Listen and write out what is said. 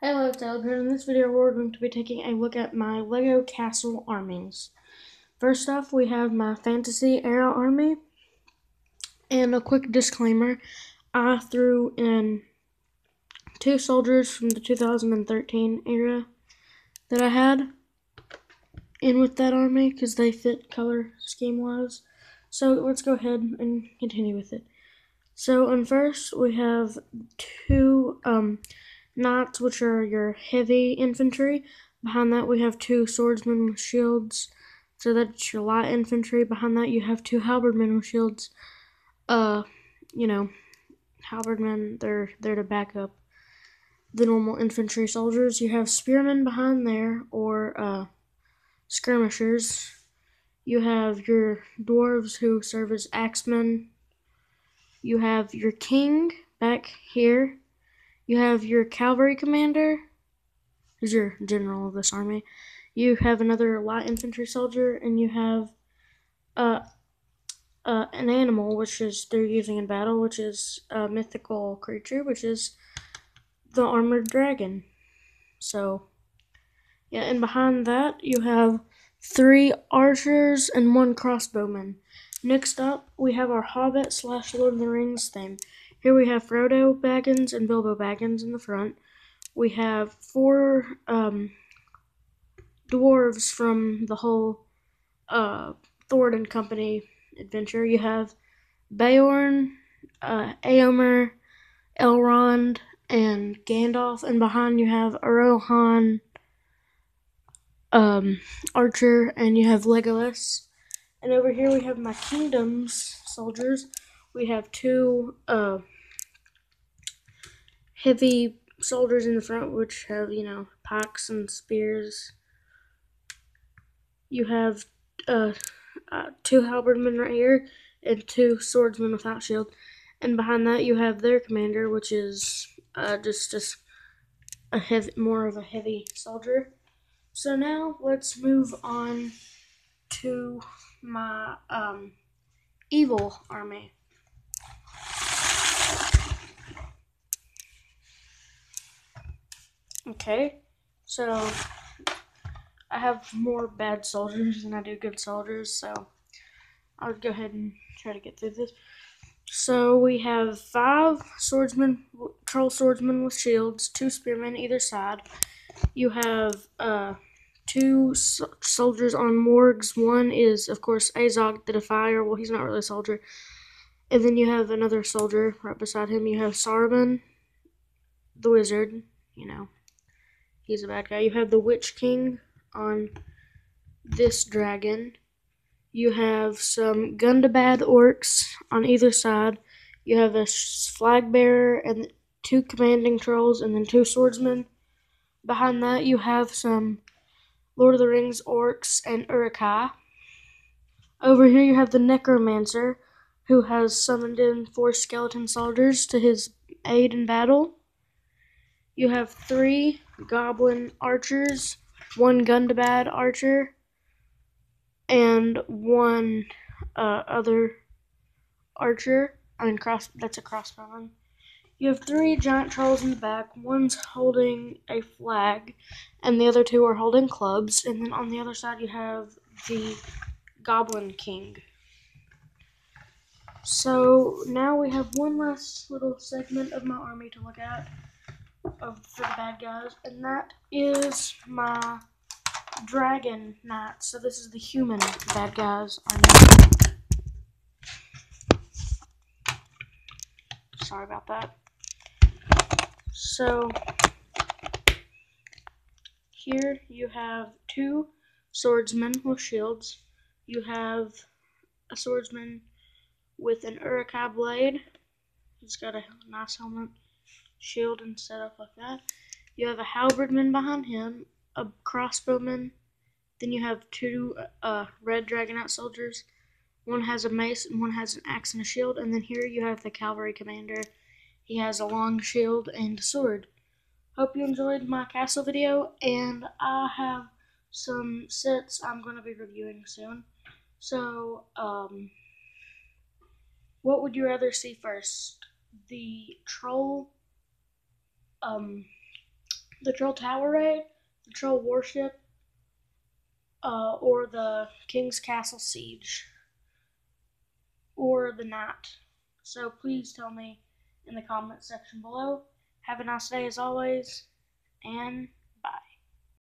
Hello, it's Elder. In this video, we're going to be taking a look at my LEGO Castle armies. First off, we have my Fantasy Era army. And a quick disclaimer, I threw in 2 soldiers from the 2013 era that I had in with that army because they fit color scheme-wise. So let's go ahead and continue with it. So, first, we have 2 knights, which are your heavy infantry. Behind that, we have 2 swordsmen with shields, so that's your light infantry. Behind that, you have 2 halberdmen with shields. Halberdmen, they're there to back up the normal infantry soldiers. You have spearmen behind there, or skirmishers. You have your dwarves who serve as axemen. You have your king back here. You have your cavalry commander, who's your general of this army. You have another light infantry soldier, and you have an animal, which is they're using in battle, which is a mythical creature, which is the armored dragon. So, yeah, and behind that you have 3 archers and 1 crossbowman. Next up, we have our Hobbit / Lord of the Rings theme. Here we have Frodo Baggins and Bilbo Baggins in the front. We have 4 dwarves from the whole Thord and Company adventure. You have Beorn, Éomer, Elrond, and Gandalf, and behind you have Rohan, Archer, and you have Legolas. And over here we have my Kingdom's soldiers. We have 2 heavy soldiers in the front, which have, pikes and spears. You have 2 halberdmen right here, and 2 swordsmen without shield. And behind that you have their commander, which is just more of a heavy soldier. So now let's move on to my evil army. Okay, so I have more bad soldiers than I do good soldiers, so I'll go ahead and try to get through this. So we have 5 swordsmen, troll swordsmen with shields, 2 spearmen either side. You have 2 soldiers on morgs. One is, of course, Azog the Defier. Well, he's not really a soldier. And then you have another soldier right beside him. You have Saruman, the wizard. He's a bad guy. You have the Witch King on this dragon. You have some Gundabad orcs on either side. You have a flag bearer and 2 commanding trolls, and then 2 swordsmen. Behind that, you have some Lord of the Rings orcs and Uruk-hai. Over here, you have the Necromancer, who has summoned in 4 skeleton soldiers to his aid in battle. You have 3 goblin archers, 1 Gundabad archer, and 1 other archer. That's a crossbowman. You have 3 giant trolls in the back. One's holding a flag, and the other 2 are holding clubs. And then on the other side, you have the Goblin King. So now we have one last little segment of my army to look at for the bad guys, and that is my Dragon Knights. So this is the human bad guys army. Sorry about that. So here you have 2 swordsmen with shields. You have a swordsman with an Uruk-hai blade. He's got a nice helmet, shield, and set up like that. You have a halberdman behind him, a crossbowman. Then you have 2 red dragonite soldiers. One has a mace and one has an axe and a shield. And then here you have the cavalry commander. He has a long shield and a sword. Hope you enjoyed my castle video, and I have some sets I'm going to be reviewing soon. So, what would you rather see first? The troll the Troll Tower raid, the Troll Warship, or the King's Castle Siege, or the Knight. So please tell me in the comment section below. Have a nice day as always, and